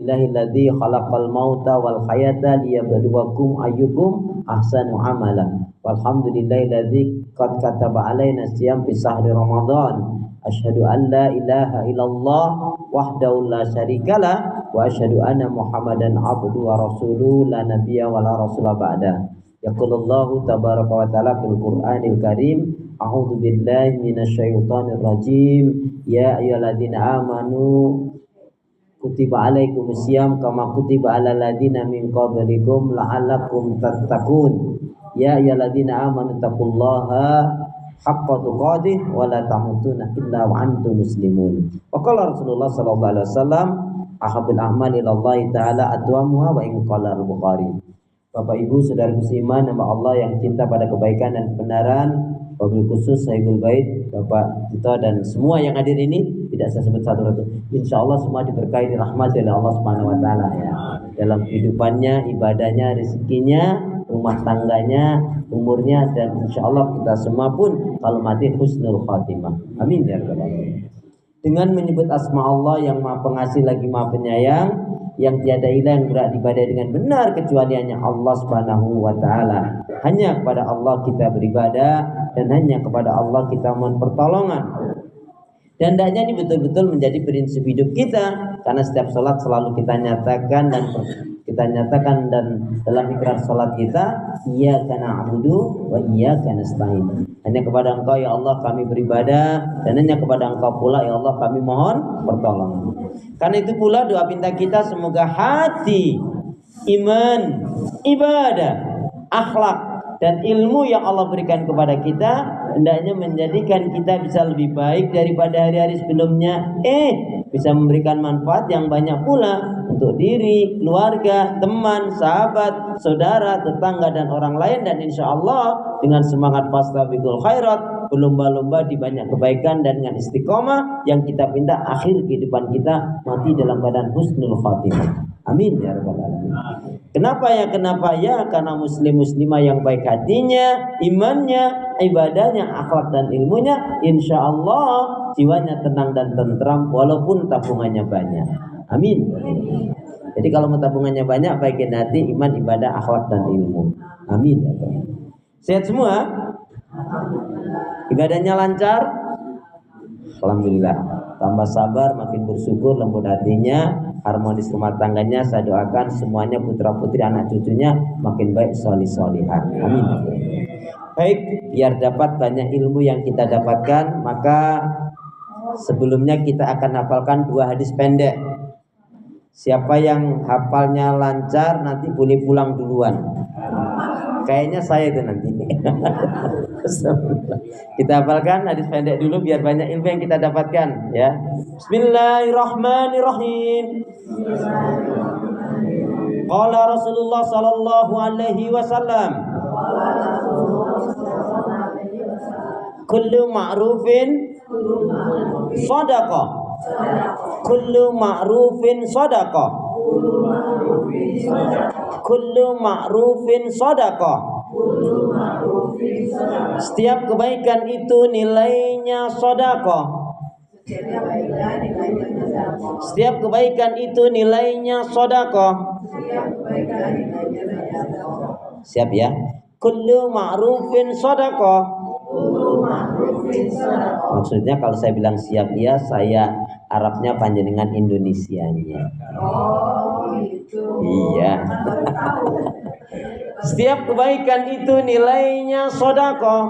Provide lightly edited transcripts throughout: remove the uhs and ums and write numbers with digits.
Illahilladzi khalaqal mauta wal hayata liyabluwakum ayyukum ahsanu amala. Walhamdulillahilladzi qad kataba alaina siyam fi sahri Ramadan. Asyhadu an la ilaha illallah wahdahu la syarikalah wa asyhadu anna Muhammadan abduhu wa rasuluhu la nabiyya wa la rasula ba'da. Yaqulullahu tabaraka wa ta'ala fil Qur'anil Karim, a'udzu billahi minasyaitonir rajim. Ya ayyuhalladzina amanu kutiba alaikumusiyam kama kutiba alal ladzina min qablikum la'allakum tattaqun. Ya ayyuhalladzina amanu taqullaha haqqa tuqatih wa la tamutunna illa wa antum muslimun. Wa qala Rasulullah sallallahu alaihi wasallam, ahabul a'mali ilallahi ta'ala adwamuha wa in qala al-Bukhari. Bapak Ibu saudara seiman, nama Allah yang cinta pada kebaikan dan kebenaran, wabil khusus Sahibul Bait, Bapak Tito dan semua yang hadir ini, tidak saya sebut satu-satu. Insya Allah semua diberkahi dirahmati oleh Allah Subhanahu Wa Taala ya. Dalam kehidupannya, ibadahnya, rezekinya, rumah tangganya, umurnya, dan insya Allah kita semua pun kalau mati husnul khatimah. Amin ya rabbal alamin. Dengan menyebut asma Allah yang Maha Pengasih lagi Maha Penyayang, yang tiada ilah yang berhak diibadahi dengan benar kecuali hanya Allah Subhanahu wa taala. Hanya kepada Allah kita beribadah dan hanya kepada Allah kita mohon pertolongan. Dan hendaknya ini betul-betul menjadi prinsip hidup kita, karena setiap salat selalu kita nyatakan dan dalam ikrar salat kita, iyyaka na'budu wa iyyaka nasta'in. Hanya kepada Engkau ya Allah kami beribadah, dan hanya kepada Engkau pula ya Allah kami mohon pertolongan. Karena itu pula doa pinta kita, semoga hati, iman, ibadah, akhlak dan ilmu yang Allah berikan kepada kita hendaknya menjadikan kita bisa lebih baik daripada hari-hari sebelumnya, bisa memberikan manfaat yang banyak pula untuk diri, keluarga, teman, sahabat, saudara, tetangga dan orang lain. Dan insya Allah dengan semangat fastabiqul khairat, berlomba-lomba di banyak kebaikan dan dengan istiqomah yang kita pinta akhir kehidupan kita mati dalam keadaan husnul khatimah. Amin ya rabbal alamin. Kenapa ya? Karena muslim muslimah yang baik hatinya, imannya, ibadahnya, akhlak dan ilmunya, insya Allah jiwanya tenang dan tentram walaupun tabungannya banyak. Amin. Jadi kalau mau tabungannya banyak, baikin hati, iman, ibadah, akhlak dan ilmu. Amin. Sehat semua? Ibadahnya lancar? Alhamdulillah. Tambah sabar, makin bersyukur, lembut hatinya, harmonis rumah tangganya. Saya doakan semuanya, putra putri anak cucunya makin baik, solih solihah. Amin. Baik, biar dapat banyak ilmu yang kita dapatkan, maka sebelumnya kita akan hafalkan 2 hadis pendek. Siapa yang hafalnya lancar nanti boleh pulang duluan. Kayaknya saya itu nanti. Kita hafalkan hadis pendek dulu biar banyak ilmu yang kita dapatkan ya. Bismillahirrahmanirrahim. Qala Rasulullah sallallahu alaihi wasallam, kullu ma'rufin shadaqah. Kullu ma'rufin shadaqah. Kullu ma'rufin shadaqah. Setiap kebaikan itu nilainya sedekah. Setiap kebaikan itu nilainya sedekah. Siap ya? Kullu ma'rufin sedekah. Maksudnya kalau saya bilang siap ya, saya Arabnya panjenengan Indonesianya. Oh, gitu. Iya. Setiap kebaikan itu nilainya sedekah.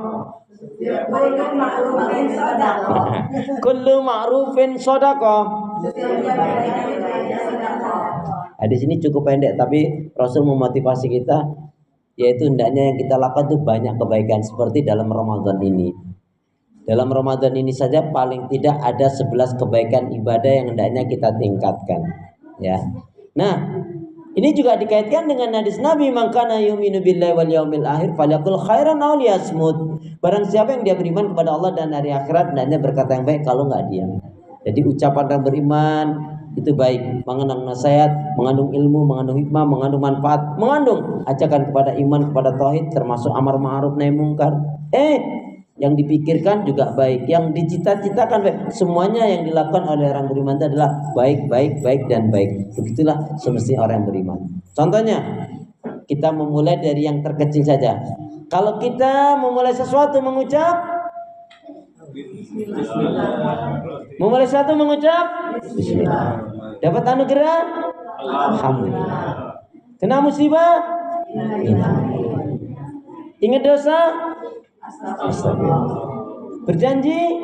Setiap kebaikan ma'rufin sedekah. Kullu ma'rufin sedekah. Di sini cukup pendek, tapi Rasul memotivasi kita, yaitu hendaknya yang kita lakukan itu banyak kebaikan seperti dalam Ramadan ini. Dalam Ramadan ini saja paling tidak ada 11 kebaikan ibadah yang hendaknya kita tingkatkan ya. Nah, ini juga dikaitkan dengan hadis Nabi, man kana yu'minu billahi wal yaumil akhir falyaqul khairan aw liyasmut. Barang siapa yang dia beriman kepada Allah dan hari akhirat, hendaknya berkata yang baik, kalau enggak diam. Jadi ucapan orang beriman itu baik, mengandung nasihat, mengandung ilmu, mengandung hikmah, mengandung manfaat, mengandung ajakan kepada iman, kepada tauhid, termasuk amar ma'ruf nahi mungkar. yang dipikirkan juga baik, yang dicita-citakan baik. Semuanya yang dilakukan oleh orang beriman itu adalah baik, baik, baik, dan baik. Begitulah semestinya orang yang beriman. Contohnya, kita memulai dari yang terkecil saja. Kalau kita memulai sesuatu mengucap Bismillah. Dapat anugerah, Alhamdulillah. Kena musibah, ingat dosa, Astagfirullah. Berjanji,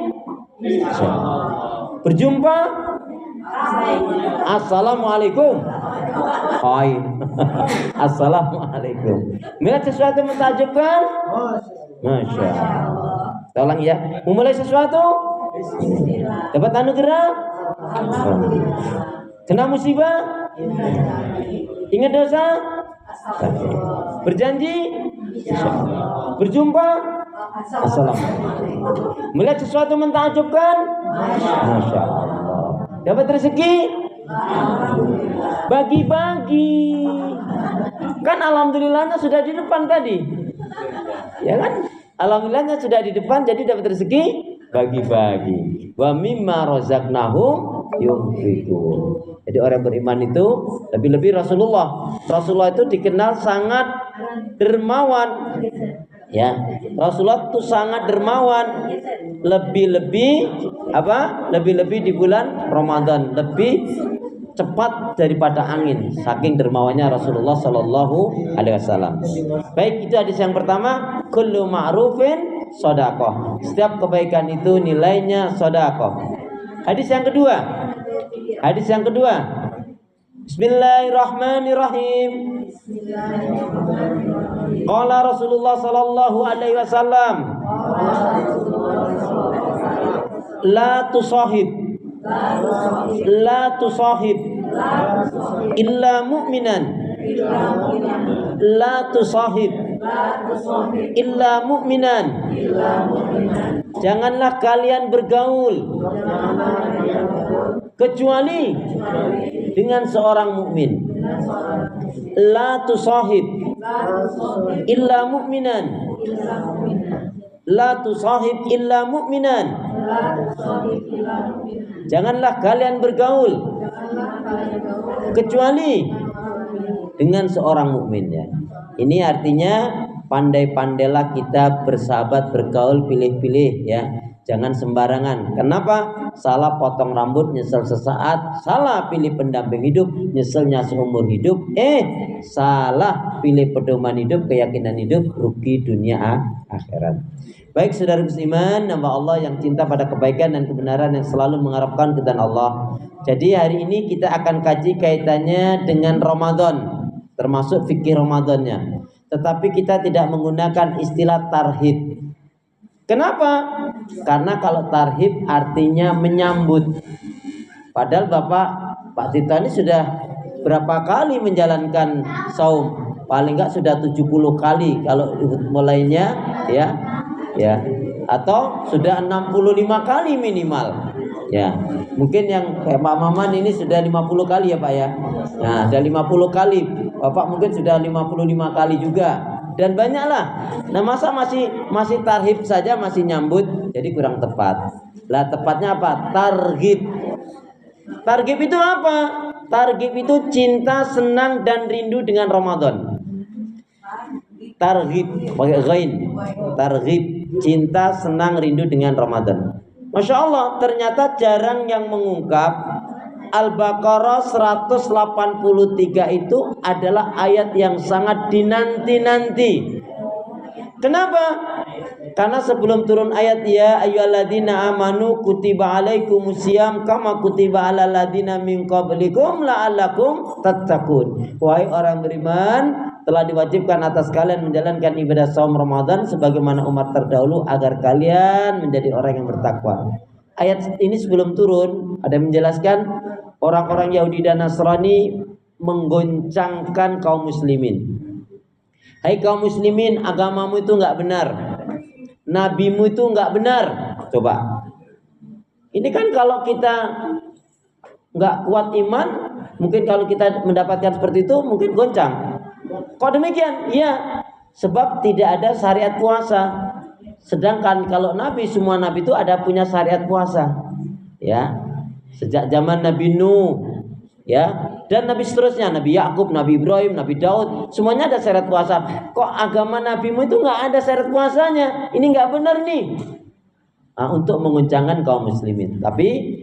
berjumpa, Assalamualaikum. Hai. Assalamualaikum. Melihat sesuatu mentakjubkan, Masya Allah. Tolong ya, memulai sesuatu, dapat anugerah, kena musibah, ingat dosa, berjanji, berjumpa, Assalamualaikum. Melihat sesuatu mentakjubkan, Masya Allah. Dapat rezeki, bagi-bagi. Kan alhamdulillahnya sudah di depan tadi, ya kan? Alhamdulillahnya sudah di depan, jadi dapat rezeki, bagi-bagi. Wa mimma razaqnahum yunfiqun. Jadi orang beriman itu lebih-lebih Rasulullah itu dikenal sangat dermawan. Ya, Rasulullah itu sangat dermawan. Lebih-lebih apa? Lebih-lebih di bulan Ramadan, lebih cepat daripada angin, saking dermawannya Rasulullah Shallallahu Alaihi Wasallam. Baik, itu hadis yang pertama. Kullu ma'rufin shadaqah. Setiap kebaikan itu nilainya shadaqah. Hadis yang kedua. Bismillahirrahmanirrahim. Qala Rasulullah Shallallahu Alaihi Wasallam, La tusahib illa mu'minan. La tusahib illa mu'minan. Janganlah kalian bergaul kecuali dengan seorang mukmin. La tusahib illa mu'minan. La tusahib illa mu'minan. Janganlah kalian bergaul kecuali dengan seorang mukmin, ya. Ini artinya pandai-pandailah kita bersahabat, bergaul, pilih-pilih, ya. Jangan sembarangan. Kenapa? Salah potong rambut nyesel sesaat, salah pilih pendamping hidup nyeselnya seumur hidup. Salah pilih pedoman hidup, keyakinan hidup, rugi dunia akhirat. Baik saudara musliman, nama Allah yang cinta pada kebaikan dan kebenaran, yang selalu mengharapkan keridhaan Allah. Jadi hari ini kita akan kaji kaitannya dengan Ramadan, termasuk fikih Ramadannya. Tetapi kita tidak menggunakan istilah tarhib. Kenapa? Karena kalau tarhib artinya menyambut. Padahal Pak Tito ini sudah berapa kali menjalankan saum? Paling enggak sudah 70 kali kalau mulainya, ya. Atau sudah 65 kali minimal. Ya. Mungkin yang kayak Pak Maman ini sudah 50 kali ya, Pak ya. Nah, sudah 50 kali. Bapak mungkin sudah 55 kali juga. Dan banyaklah. Nah, masa masih tarhib saja, masih nyambut, jadi kurang tepat. Lah tepatnya apa? Targhib. Targhib itu apa? Targhib itu cinta, senang dan rindu dengan Ramadan. Targhib pakai ghain. Targhib, cinta, senang, rindu dengan Ramadan. Masya Allah, ternyata jarang yang mengungkap Al-Baqarah 183 itu adalah ayat yang sangat dinanti-nanti. Kenapa? Karena sebelum turun ayat ya ayyuhalladzina amanu kutiba alaikumusiyam kama kutiba alal ladzina min qablikum la'allakum tattaqun. Wahai orang beriman, telah diwajibkan atas kalian menjalankan ibadah saum Ramadan sebagaimana umat terdahulu agar kalian menjadi orang yang bertakwa. Ayat ini sebelum turun ada menjelaskan orang-orang Yahudi dan Nasrani menggoncangkan kaum muslimin. Hai kaum muslimin, agamamu itu enggak benar. Nabimu itu enggak benar. Coba. Ini kan kalau kita enggak kuat iman, mungkin kalau kita mendapatkan seperti itu mungkin goncang. Kok demikian? Iya, sebab tidak ada syariat puasa. Sedangkan kalau Nabi, semua Nabi itu ada punya syariat puasa, ya. Sejak zaman Nabi Nuh, ya, dan Nabi seterusnya, Nabi Yakub, Nabi Ibrahim, Nabi Daud, semuanya ada syariat puasa. Kok agama Nabimu itu nggak ada syariat puasanya? Ini nggak benar nih. Nah, untuk menguncangkan kaum muslimin. Tapi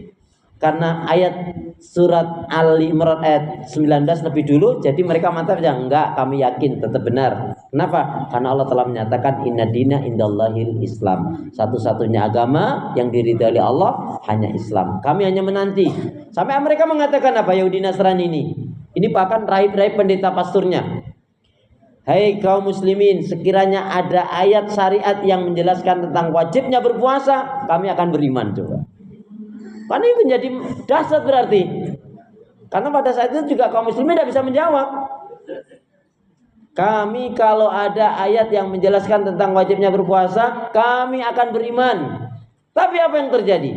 karena ayat surat Ali Imran ayat 19 lebih dulu, jadi mereka mantap ya, enggak, kami yakin tetap benar. Kenapa? Karena Allah telah menyatakan inna dina indallahil Islam. Satu-satunya agama yang diridhai oleh Allah hanya Islam. Kami hanya menanti. Sampai mereka mengatakan apa, Yahudi Nasrani ini. Ini bahkan raib-raib pendeta pasturnya. Hai kaum muslimin, sekiranya ada ayat syariat yang menjelaskan tentang wajibnya berpuasa, kami akan beriman coba. Karena ini menjadi dasar berarti. Karena pada saat itu juga kaum muslimin tidak bisa menjawab. Kami kalau ada ayat yang menjelaskan tentang wajibnya berpuasa, kami akan beriman. Tapi apa yang terjadi?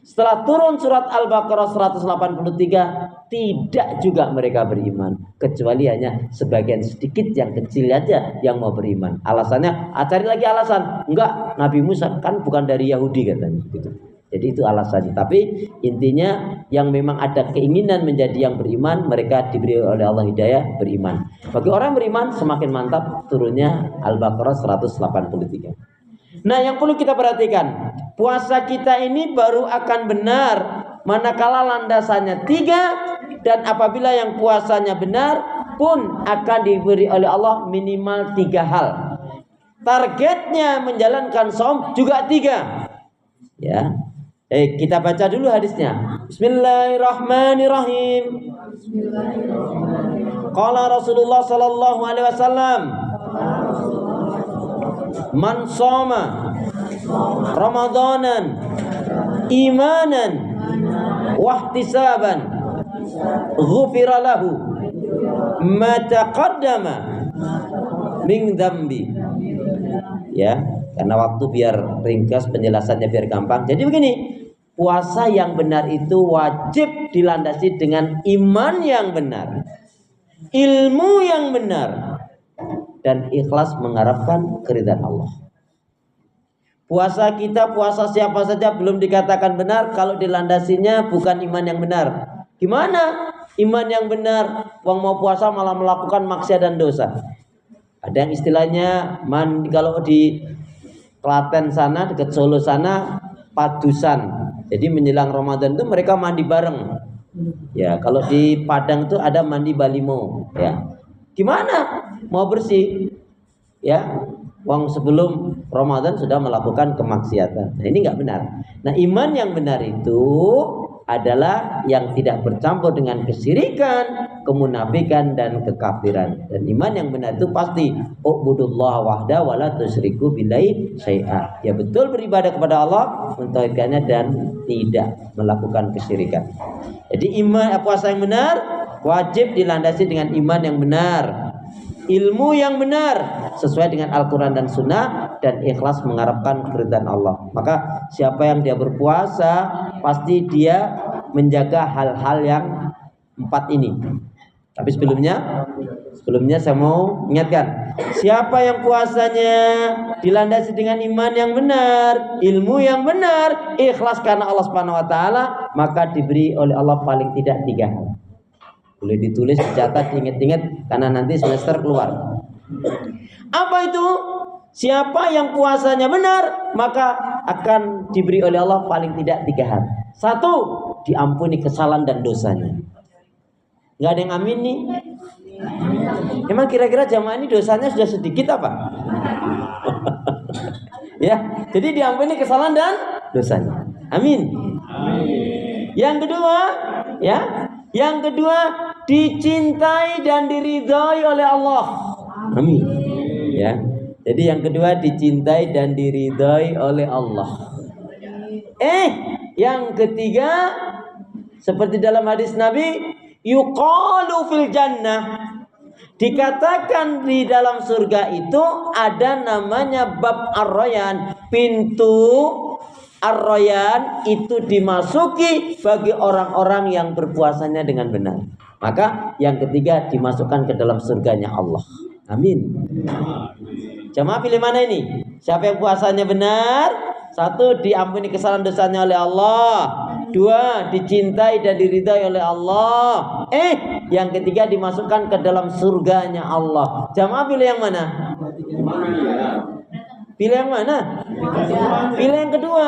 Setelah turun surat Al-Baqarah 183, tidak juga mereka beriman. Kecuali hanya sebagian sedikit yang kecil aja yang mau beriman. Alasannya, cari lagi alasan. Enggak, Nabi Musa kan bukan dari Yahudi katanya. Gitu. Jadi itu alasannya. Tapi intinya yang memang ada keinginan menjadi yang beriman, mereka diberi oleh Allah hidayah beriman. Bagi orang beriman semakin mantap turunnya Al-Baqarah 183. Nah, yang perlu kita perhatikan, puasa kita ini baru akan benar manakala landasannya 3, dan apabila yang puasanya benar pun akan diberi oleh Allah minimal 3 hal. Targetnya menjalankan saum juga 3. Ya. Kita baca dulu hadisnya. Bismillahirrahmanirrahim. Qala Rasulullah sallallahu alaihi wasallam, man shoma ramadanan imanan wahtisaban ghufira lahu ma taqaddama min dzambi. Ya, karena waktu biar ringkas, penjelasannya biar gampang. Jadi begini, puasa yang benar itu wajib dilandasi dengan iman yang benar, ilmu yang benar, dan ikhlas mengharapkan keridhaan Allah. Puasa kita, puasa siapa saja belum dikatakan benar kalau dilandasinya bukan iman yang benar. Gimana iman yang benar? Wong mau puasa malah melakukan maksiat dan dosa. Ada yang istilahnya kalau di Klaten sana, dekat Solo sana, padusan. Jadi menjelang Ramadan itu mereka mandi bareng. Ya, kalau di Padang itu ada mandi balimo. Ya, gimana? Mau bersih? Ya, wong sebelum Ramadan sudah melakukan kemaksiatan. Nah, ini nggak benar. Nah, iman yang benar itu adalah yang tidak bercampur dengan kesyirikan, kemunafikan, dan kekafiran. Dan iman yang benar itu pasti ubudullah wahda wa la tusyriku billahi syai'a. Ya, betul beribadah kepada Allah, mentauhidkannya, dan tidak melakukan kesyirikan. Jadi iman puasa yang benar wajib dilandasi dengan iman yang benar, ilmu yang benar sesuai dengan Al-Quran dan Sunnah, dan ikhlas mengharapkan keridhaan Allah. Maka siapa yang dia berpuasa pasti dia menjaga hal-hal yang 4 ini. Tapi sebelumnya saya mau ingatkan, siapa yang puasanya dilandasi dengan iman yang benar, ilmu yang benar, ikhlas karena Allah Subhanahu wa taala, maka diberi oleh Allah paling tidak 3 hal. Boleh ditulis, dicatat, ingat-ingat, karena nanti semester keluar. Apa itu? Siapa yang puasanya benar, maka akan diberi oleh Allah paling tidak 3 hal. 1, diampuni kesalahan dan dosanya. Nggak ada yang amin nih. Emang kira-kira jamaah ini dosanya sudah sedikit apa? Ya, jadi diampuni kesalahan dan dosanya. Amin. Yang kedua, dicintai dan diridhai oleh Allah. Amin. Ya. Jadi yang kedua, dicintai dan diridhai oleh Allah. Yang ketiga, seperti dalam hadis Nabi, yuqalu fil jannah, dikatakan di dalam surga itu ada namanya bab ar-rayyan, pintu ar-rayyan itu dimasuki bagi orang-orang yang berpuasanya dengan benar. Maka yang ketiga, dimasukkan ke dalam surganya Allah. Amin. Jamaah pilih mana ini? Siapa yang puasanya benar? 1, diampuni kesalahan dosanya oleh Allah. 2, dicintai dan diridhai oleh Allah. Yang ketiga dimasukkan ke dalam surganya Allah. Jamaah pilih yang mana? Pilih yang mana? Pilih yang kedua.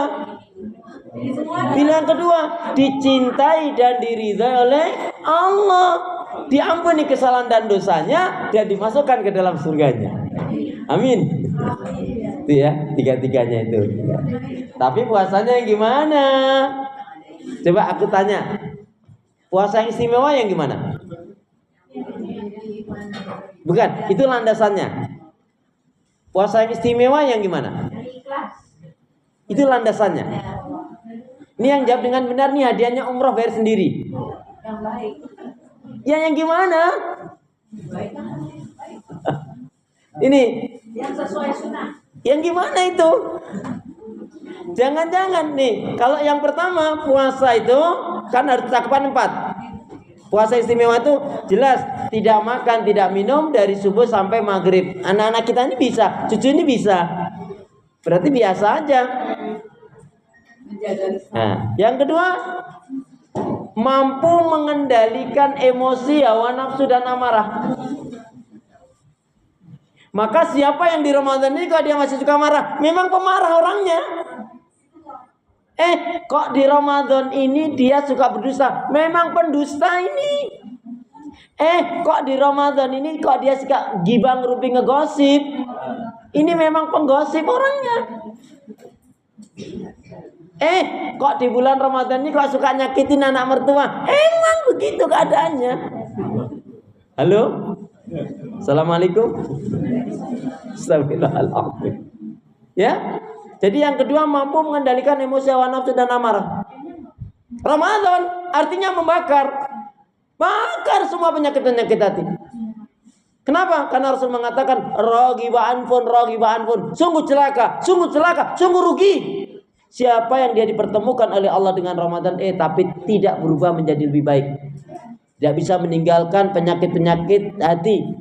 Pilih yang kedua, dicintai dan diridhai oleh Allah. Diampuni kesalahan dan dosanya dan dimasukkan ke dalam surganya. Amin. Itu ya, tiga-tiganya itu. Tapi puasanya yang gimana? Coba aku tanya. Puasa yang istimewa yang gimana? Bukan, itu landasannya. Puasa yang istimewa yang gimana? Itu landasannya. Ini yang jawab dengan benar nih, hadiahnya umroh bayar sendiri. Yang baik. Ya yang gimana? Ini Yang sesuai sunnah. yang gimana itu? Jangan-jangan nih, kalau yang pertama puasa itu kan harus cakupan 4. Puasa istimewa itu jelas tidak makan, tidak minum dari subuh sampai maghrib. Anak-anak kita ini bisa, cucu ini bisa. Berarti biasa aja. Nah, yang kedua, mampu mengendalikan emosi, hawa nafsu dan amarah. Maka siapa yang di Ramadan ini kalau dia masih suka marah, memang pemarah orangnya. Kok di Ramadan ini dia suka berdusta, memang pendusta ini. Kok di Ramadan ini kok dia suka gibah ngerupi ngegosip, ini memang penggosip orangnya. Kok di bulan Ramadan ini kok suka nyakitin anak mertua, emang begitu keadaannya. Halo? Assalamualaikum. Astagfirullahaladzim. Ya. Jadi yang kedua, mampu mengendalikan emosi, hawa nafsu dan amarah. Ramadan artinya membakar semua penyakit-penyakit hati. Kenapa? Karena Rasul mengatakan raghiba anfun, sungguh celaka, sungguh rugi siapa yang dia dipertemukan oleh Allah dengan Ramadan tapi tidak berubah menjadi lebih baik. Tidak bisa meninggalkan penyakit-penyakit hati,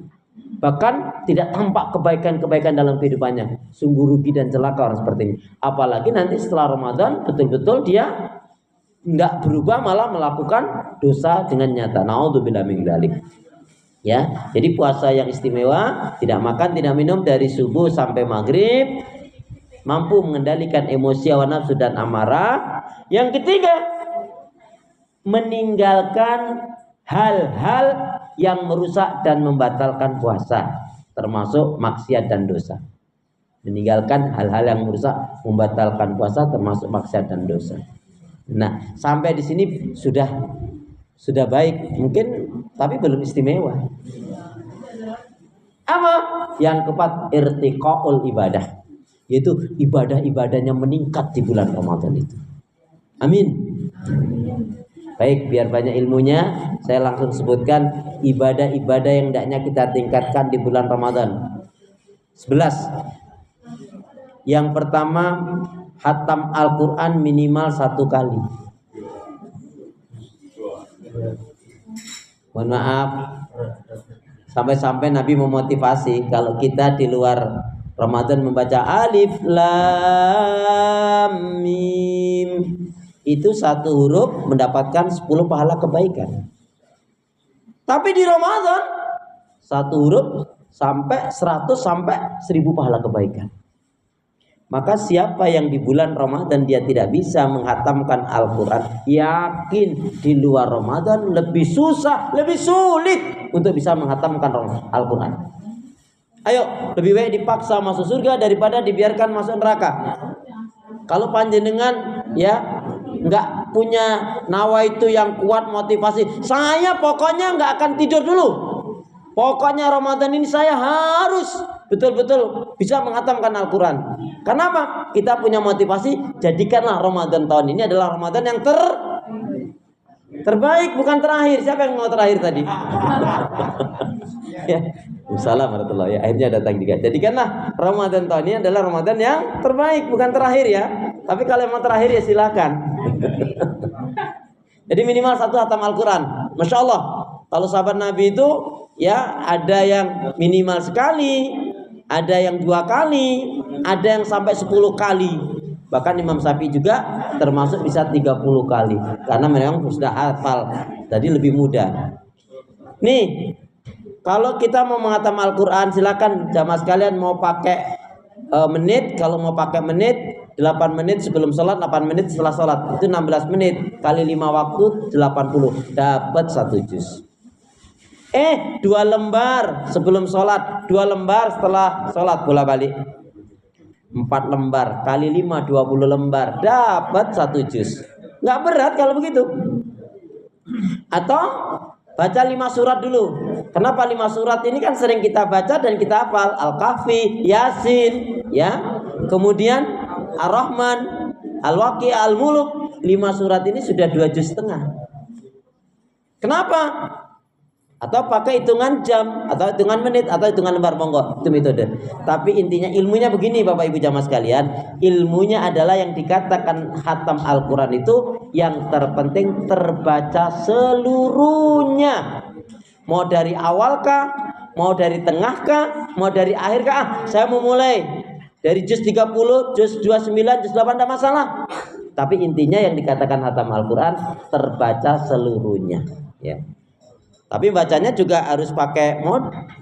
bahkan tidak tampak kebaikan-kebaikan dalam kehidupannya. Sungguh rugi dan celaka orang seperti ini. Apalagi nanti setelah Ramadan betul-betul dia tidak berubah, malah melakukan dosa dengan nyata. Naudzubillah min dzalik. Ya, jadi puasa yang istimewa, tidak makan, tidak minum dari subuh sampai maghrib, mampu mengendalikan emosi, hawa nafsu dan amarah. Yang ketiga, meninggalkan hal-hal yang merusak dan membatalkan puasa, termasuk maksiat dan dosa. Meninggalkan hal-hal yang merusak, membatalkan puasa, termasuk maksiat dan dosa. Nah, sampai di sini sudah baik, mungkin, tapi belum istimewa. Apa? Yang keempat, irtiqaul ibadah, yaitu ibadah-ibadahnya meningkat di bulan Ramadan itu. Amin. Baik, biar banyak ilmunya, saya langsung sebutkan ibadah-ibadah yang hendaknya kita tingkatkan di bulan Ramadan. 11. Yang pertama, khatam Al-Quran minimal 1 kali. Mohon maaf, sampai-sampai Nabi memotivasi kalau kita di luar Ramadan membaca alif lam mim, itu 1 huruf mendapatkan 10 pahala kebaikan. Tapi di Ramadan 1 huruf sampai 100 sampai 1000 pahala kebaikan. Maka siapa yang di bulan Ramadan dia tidak bisa menghatamkan Al-Quran, yakin di luar Ramadan lebih susah, lebih sulit untuk bisa menghatamkan Al-Quran. Ayo, lebih baik dipaksa masuk surga daripada dibiarkan masuk neraka. Kalau panjenengan ya nggak punya nawaitu yang kuat, motivasi, saya pokoknya nggak akan tidur dulu, pokoknya Ramadan ini saya harus betul-betul bisa menghatamkan Al-Quran. Kenapa? Kita punya motivasi, jadikanlah Ramadan tahun ini adalah Ramadan yang terbaik, bukan terakhir. Siapa yang mau terakhir tadi? Ya, Assalamualaikum warahmatullahi wabarakatuh. Akhirnya datang juga. Jadikanlah Ramadan tahun ini adalah Ramadan yang terbaik, bukan terakhir ya. Tapi kalau mau terakhir ya silakan. Jadi minimal 1 khatam Al-Quran. Masya Allah, kalau sahabat Nabi itu Ya, ada yang minimal sekali, ada yang 2 kali, ada yang sampai 10 kali. Bahkan Imam Syafi'i juga termasuk bisa 30 kali karena memang sudah hafal, jadi lebih mudah. Nih, kalau kita mau mengatam Al-Quran, silakan jamaah sekalian mau pakai menit. Kalau mau pakai menit, 8 menit sebelum sholat, 8 menit setelah sholat, itu 16 menit kali 5 waktu 80, dapat 1 juz. 2 lembar sebelum sholat, 2 lembar setelah sholat, bola balik 4 lembar kali 5, 20 lembar, dapat 1 juz. Nggak berat kalau begitu. Atau baca 5 surat dulu. Kenapa 5 surat ini kan sering kita baca dan kita hafal? Al-Kahfi, Yasin, ya. Kemudian Ar-Rahman, Al-Waqi', Al-Muluk. 5 surat ini sudah 2 juz setengah. Kenapa? Atau pakai hitungan jam, atau hitungan menit, atau hitungan lembar, monggo, itu metode. Tapi intinya ilmunya begini Bapak Ibu jamaah sekalian, ilmunya adalah yang dikatakan khatam Al-Quran itu yang terpenting terbaca seluruhnya. Mau dari awal kah, mau dari tengah kah, mau dari akhir kah? Saya mau mulai dari juz 30, juz 29, juz 8, tidak masalah. Tapi intinya yang dikatakan khatam Al-Quran terbaca seluruhnya, ya. Tapi bacanya juga harus pakai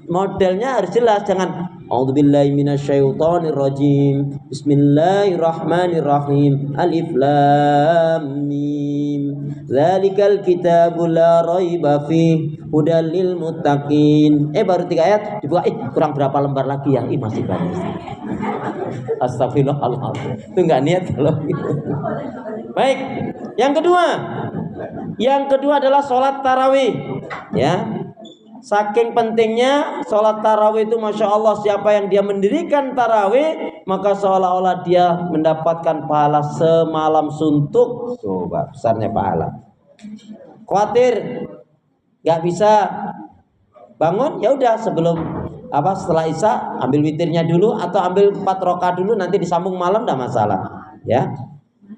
modelnya harus jelas, jangan A'udzubillahi minasyaitonirrajim. Bismillahirrahmanirrahim. Alif lam mim. Dzalikal kitabu la raiba fih hudal lil muttaqin. Baru 3 ayat dibuka, kurang berapa lembar lagi yang masih banyak. Astagfirullahaladzim. Itu enggak niat kalau gitu. Baik, yang kedua adalah sholat tarawih. Ya, saking pentingnya sholat tarawih itu, masya Allah, siapa yang dia mendirikan tarawih maka seolah-olah dia mendapatkan pahala semalam suntuk. Coba besarnya pahala. Khawatir nggak bisa bangun, ya udah setelah isya ambil witirnya dulu atau ambil 4 rakaat dulu, nanti disambung malam, tidak masalah. Ya,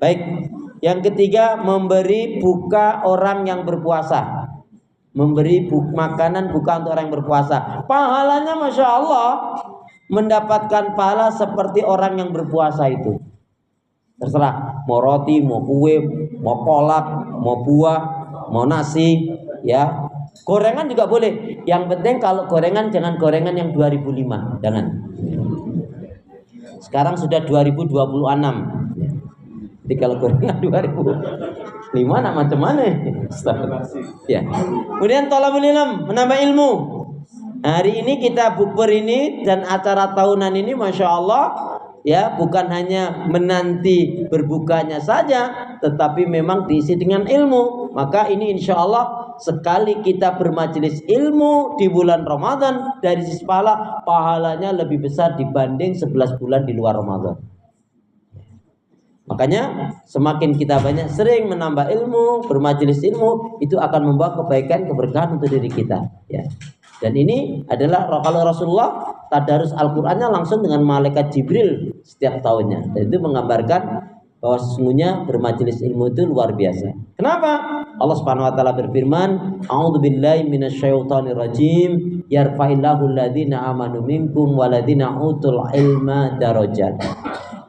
baik. Yang ketiga, memberi buka orang yang berpuasa. Memberi makanan buka untuk orang yang berpuasa. Pahalanya masya Allah, mendapatkan pahala seperti orang yang berpuasa itu. Terserah, mau roti, mau kue, mau kolak, mau buah, mau nasi, ya. Gorengan juga boleh. Yang penting kalau gorengan jangan gorengan yang 2005, jangan. Sekarang sudah 2026. Jadi kalau gorengan 2005 nak macam mana? Ya. Kemudian thalabul ilm, menambah ilmu. Hari ini kita bukber ini dan acara tahunan ini, masya Allah, ya, bukan hanya menanti berbukanya saja, tetapi memang diisi dengan ilmu. Maka ini insya Allah sekali kita bermajelis ilmu di bulan Ramadan, dari sisi pahalanya lebih besar dibanding 11 bulan di luar Ramadan. Makanya semakin kita banyak sering menambah ilmu, bermajelis ilmu, itu akan membawa kebaikan, keberkahan untuk diri kita, ya. Dan ini adalah kalau Rasulullah tadarus Al-Qur'annya langsung dengan malaikat Jibril setiap tahunnya. Dan itu menggambarkan bahwa sesungguhnya bermajelis ilmu itu luar biasa. Kenapa? Allah Subhanahu wa taala berfirman, "A'udzubillahi minasyaitonirrajim. Yarfa'illahu alladziina aamanu minkum walladziina utul ilma darajat."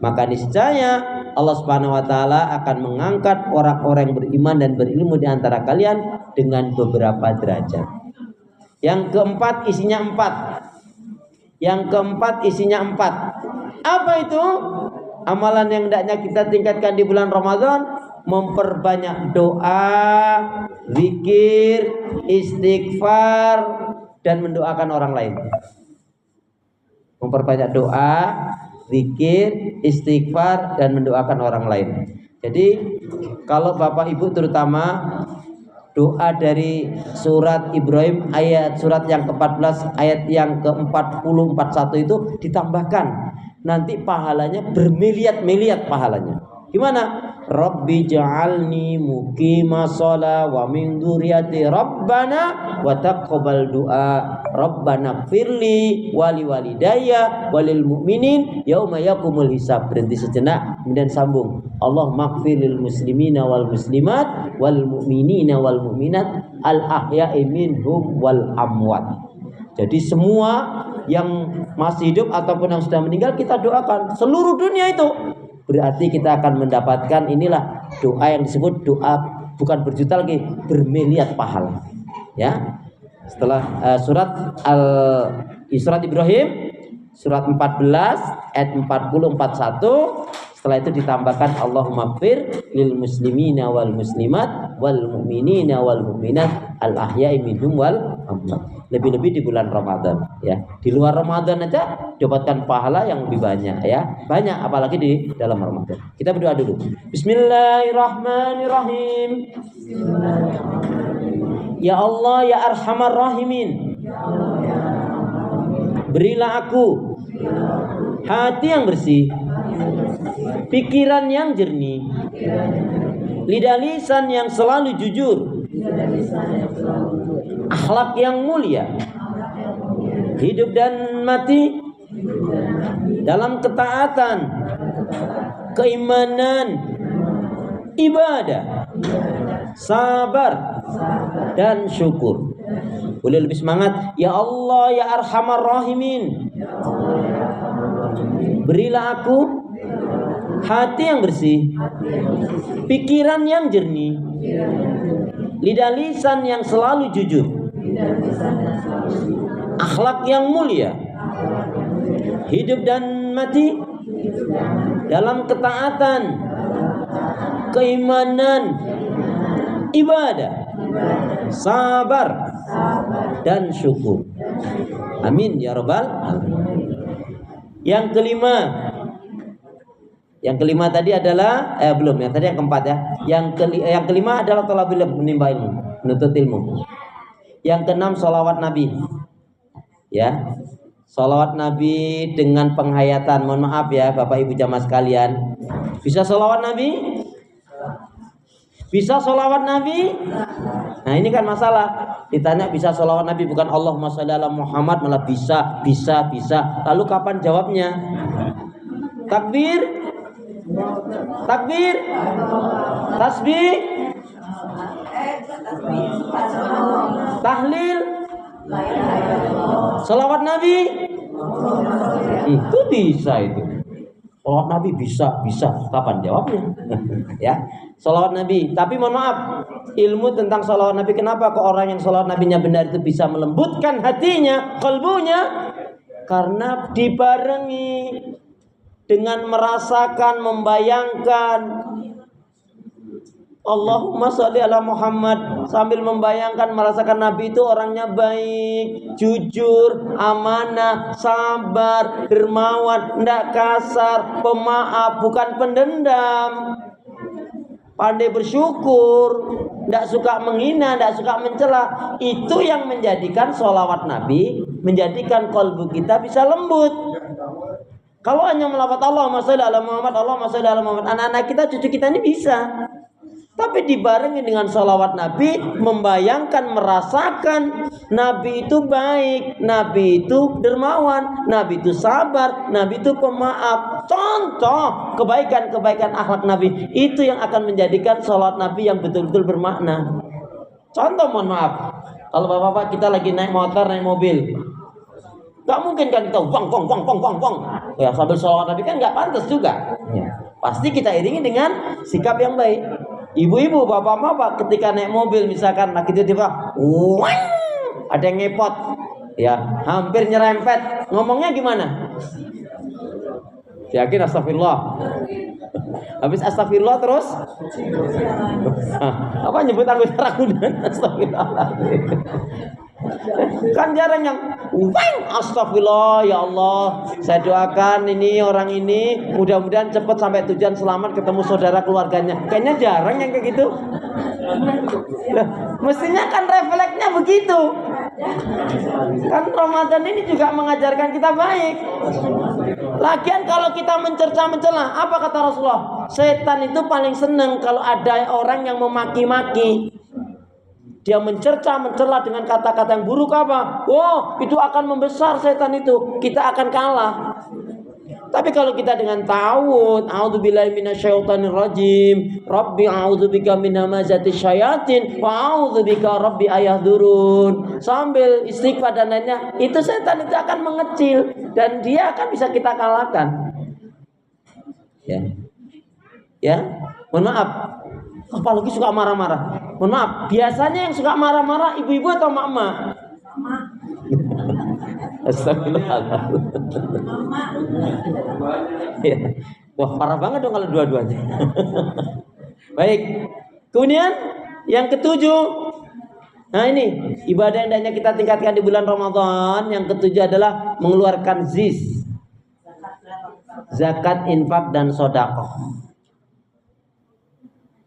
Maka niscaya Allah Subhanahu wa taala akan mengangkat orang-orang yang beriman dan berilmu di antara kalian dengan beberapa derajat. Yang keempat isinya 4. Apa itu? Amalan yang hendaknya kita tingkatkan di bulan Ramadan, memperbanyak doa, zikir, istighfar, dan mendoakan orang lain. Memperbanyak doa, zikir, istighfar, dan mendoakan orang lain. Jadi kalau Bapak Ibu terutama doa dari surat Ibrahim surat yang ke-14 ayat yang ke-40 41 itu ditambahkan, nanti pahalanya bermiliat-miliat pahalanya. Gimana? Rabbi ja'alni muqima shalah wa min dzurriyyati rabbana wa taqabbal du'a rabbana firli wali walidayya walil mu'minin yauma yaqumul hisab. Berhenti sejenak kemudian sambung, Allah maghfiril muslimina wal muslimat wal mu'minina wal mu'minat al ahya'i minhum wal amwat. Jadi semua yang masih hidup ataupun yang sudah meninggal kita doakan, seluruh dunia itu. Berarti kita akan mendapatkan inilah doa yang disebut doa bukan berjuta lagi, bermiliar pahala. Ya. Setelah surat Ibrahim surat 14 ayat 40 41, setelah itu ditambahkan Allahumma fir lil muslimina wal muslimat wal mu'minina wal mu'minat al ahya'i minhum wal amwat. Lebih-lebih di bulan Ramadan ya. Di luar Ramadan aja dapatkan pahala yang lebih banyak ya. Banyak apalagi di dalam Ramadan. Kita berdoa dulu. Bismillahirrahmanirrahim. Ya Allah ya Arhamar Rahimin. Berilah aku hati yang bersih, pikiran yang jernih, lidah lisan yang selalu jujur, akhlak yang mulia, hidup dan mati dalam ketaatan, keimanan, ibadah, sabar dan syukur. Boleh lebih semangat. Ya Allah ya Arhamar Rahimin. Berilah aku hati yang bersih, pikiran yang jernih, lidah lisan yang selalu jujur, akhlak yang mulia, hidup dan mati dalam ketaatan, keimanan, ibadah, sabar dan syukur. Amin ya rabbal alamin. Yang kelima tadi adalah belum, yang tadi yang keempat ya. Yang kelima adalah talabul ilm, menimba ilmu, menuntut ilmu. Yang keenam sholawat Nabi. Ya. Sholawat Nabi dengan penghayatan. Mohon maaf ya Bapak Ibu jamaah sekalian. Bisa sholawat Nabi? Bisa sholawat Nabi? Nah ini kan masalah. Ditanya bisa sholawat Nabi, bukan Allahumma sholli ala Muhammad, malah bisa. Lalu kapan jawabnya? Takbir? Takbir? Tasbih? Tahlil? Sholawat Nabi? Itu bisa itu. Sholawat Nabi bisa. Kapan jawabnya? Ya, sholawat Nabi. Tapi mohon maaf, ilmu tentang sholawat Nabi, kenapa kok orang yang sholawat Nabinya benar itu bisa melembutkan hatinya, kalbunya? Karena dibarengi dengan merasakan, membayangkan Allahumma sholli ala Muhammad, sambil membayangkan, merasakan Nabi itu orangnya baik, jujur, amanah, sabar, dermawan, tidak kasar, pemaaf, bukan pendendam, pandai bersyukur, tidak suka menghina, tidak suka mencela. Itu yang menjadikan sholawat Nabi, menjadikan kalbu kita bisa lembut. Kalau hanya melafaz Allahumma sholli ala Muhammad, Allahumma sholli ala Muhammad, anak-anak kita, cucu kita ini bisa. Tapi dibarengi dengan sholawat Nabi, membayangkan, merasakan Nabi itu baik, Nabi itu dermawan, Nabi itu sabar, Nabi itu pemaaf. Contoh kebaikan-kebaikan akhlak Nabi, itu yang akan menjadikan sholawat Nabi yang betul-betul bermakna. Contoh, mohon maaf, kalau bapak-bapak kita lagi naik motor, naik mobil, gak mungkin kan kita wang ya sambil sholawat Nabi, kan gak pantas juga ya. Pasti kita iringi dengan sikap yang baik. Ibu-ibu, bapak-bapak ketika naik mobil misalkan lagi tiba-tiba ada yang ngepot ya, hampir nyerempet, ngomongnya gimana? Yakin astagfirullah. Habis astagfirullah terus apa nyebut anggota ragunan? Astagfirullah. Kan jarang yang astagfirullah, ya Allah, saya doakan ini orang ini mudah-mudahan cepat sampai tujuan selamat, ketemu saudara keluarganya. Kayaknya jarang yang kayak gitu. Loh, mestinya kan refleksnya begitu. Kan Ramadan ini juga mengajarkan kita baik. Lagian kalau kita mencela, apa kata Rasulullah? Setan itu paling senang kalau ada orang yang memaki-maki. Dia mencela dengan kata-kata yang buruk apa? Oh, itu akan membesar setan itu. Kita akan kalah. Tapi kalau kita dengan ta'awud, a'udzubillahi minasyaitonirrajim, rabbi a'udzubika min hamazatis syayatin wa a'udzubika rabbi ayahdurun, sambil istighfar dan lainnya, itu setan itu akan mengecil dan dia akan bisa kita kalahkan. Ya, mohon maaf, apalagi suka marah-marah. Mohon maaf, biasanya yang suka marah-marah ibu-ibu atau mak-mak? Astagfirullahaladzim. Ya. Wah, parah banget dong kalau dua-duanya. Baik. Kemudian yang ketujuh. Nah ini ibadah yang hendaknya kita tingkatkan di bulan Ramadan. Yang ketujuh adalah mengeluarkan zakat, infak, dan sedekah.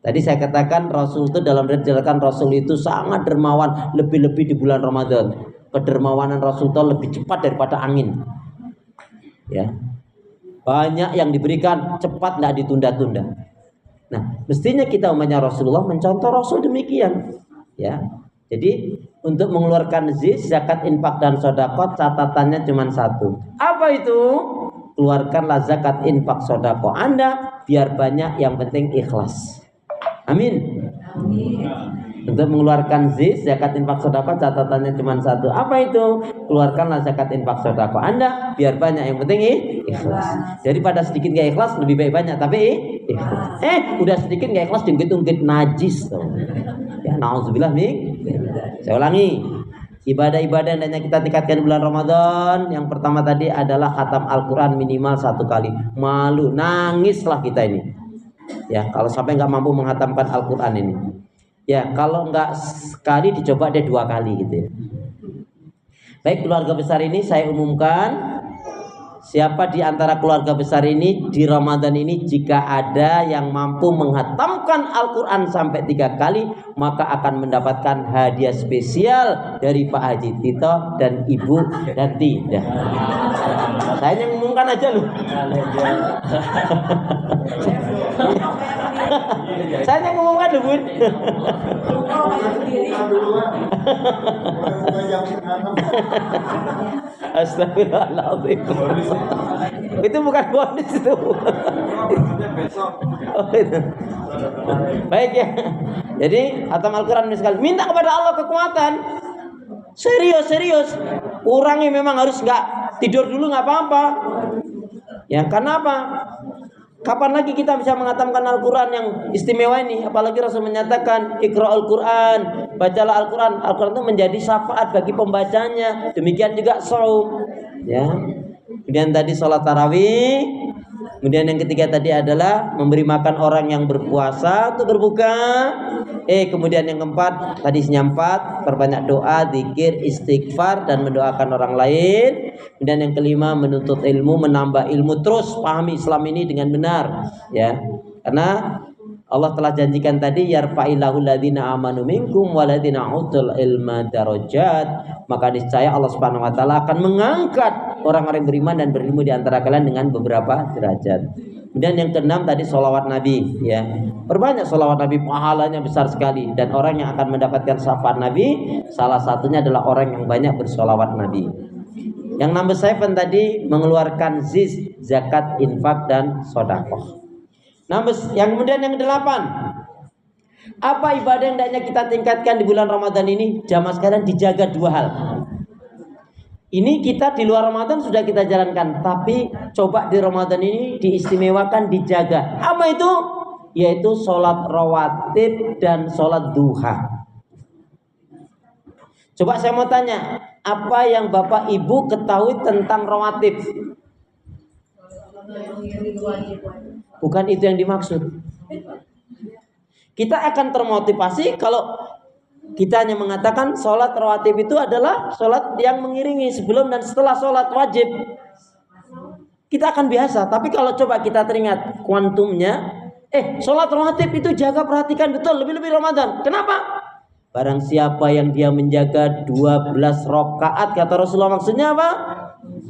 Tadi saya katakan Rasul itu dalam dijelaskan Rasul itu sangat dermawan, lebih-lebih di bulan Ramadan. Kedermawanan Rasul itu lebih cepat daripada angin. Ya. Banyak yang diberikan cepat, tidak ditunda-tunda. Nah, mestinya kita umatnya Rasulullah mencontoh Rasul demikian. Ya. Jadi untuk mengeluarkan zakat, infak, dan sedekah catatannya cuma satu. Apa itu? Keluarkanlah zakat, infak, sedekah Anda biar banyak, yang penting ikhlas. Amin. Untuk mengeluarkan zakat, infak, sedekah catatannya cuma satu. Apa itu? Keluarkanlah zakat, infak, sedekah Anda biar banyak, yang penting ikhlas. Jadi pada sedikit gak ikhlas lebih baik banyak, tapi ikhlas. Udah sedikit gak ikhlas jungkit-jungkit najis tuh. Ya, nauzubillah min. Saya ulangi. Ibadah-ibadah yang kita tingkatkan bulan Ramadan. Yang pertama tadi adalah khatam Al-Quran minimal 1 kali. Malu, nangislah kita ini. Ya, kalau sampai nggak mampu menghatamkan Al-Quran ini. Ya, kalau nggak sekali dicoba deh 2 kali gitu ya. Baik, keluarga besar ini saya umumkan. Siapa di antara keluarga besar ini di Ramadan ini jika ada yang mampu menghatamkan Al-Quran sampai 3 kali, maka akan mendapatkan hadiah spesial dari Pak Haji Tito dan Ibu Dati. Ya. Saya yang ngumumkan aja loh. Saya yang ngumumkan loh, Bun. Astagfirullahaladzim. Itu bukan bonus itu. Oh, itu. Baik ya. Jadi khatam Al-Quran misalkan minta kepada Allah kekuatan. Serius. Orangnya memang harus nggak tidur dulu nggak apa-apa. Ya karena apa? Kapan lagi kita bisa menghatamkan Al-Quran yang istimewa ini? Apalagi Rasul menyatakan Iqra'ul Quran, bacalah Al-Quran. Al-Quran itu menjadi syafaat bagi pembacanya. Demikian juga shaum. Ya. Kemudian tadi sholat tarawih. Kemudian yang ketiga tadi adalah memberi makan orang yang berpuasa untuk berbuka. Kemudian yang keempat, tadi isinya 4, perbanyak doa, zikir, istighfar, dan mendoakan orang lain. Kemudian yang kelima, menuntut ilmu, menambah ilmu, terus pahami Islam ini dengan benar. Ya, karena Allah telah janjikan tadi, yarfa'illahu alladzina amanu minkum walladzina utul ilma darajat. Maka niscaya Allah Subhanahu wa taala akan mengangkat orang-orang beriman dan berilmu di antara kalian dengan beberapa derajat. Kemudian yang keenam tadi sholawat Nabi, ya. Perbanyak sholawat Nabi, pahalanya besar sekali, dan orang yang akan mendapatkan syafaat Nabi salah satunya adalah orang yang banyak bersholawat Nabi. Yang number 7 tadi mengeluarkan zakat, infak, dan sedekah. Yang kemudian yang 8, apa ibadah yang hendaknya kita tingkatkan di bulan Ramadan ini? Jamaah sekalian, dijaga 2 hal. Ini kita di luar Ramadan sudah kita jalankan, tapi coba di Ramadan ini diistimewakan, dijaga. Apa itu? Yaitu sholat rawatib dan sholat duha. Coba saya mau tanya, apa yang Bapak Ibu ketahui tentang rawatib? Bukan itu yang dimaksud. Kita akan termotivasi kalau kita hanya mengatakan sholat rawatib itu adalah sholat yang mengiringi sebelum dan setelah sholat wajib. Kita akan biasa. Tapi kalau coba kita teringat kuantumnya, sholat rawatib itu jaga, perhatikan betul, lebih-lebih Ramadan. Kenapa? Barang siapa yang dia menjaga 12 rakaat, kata Rasulullah, maksudnya apa?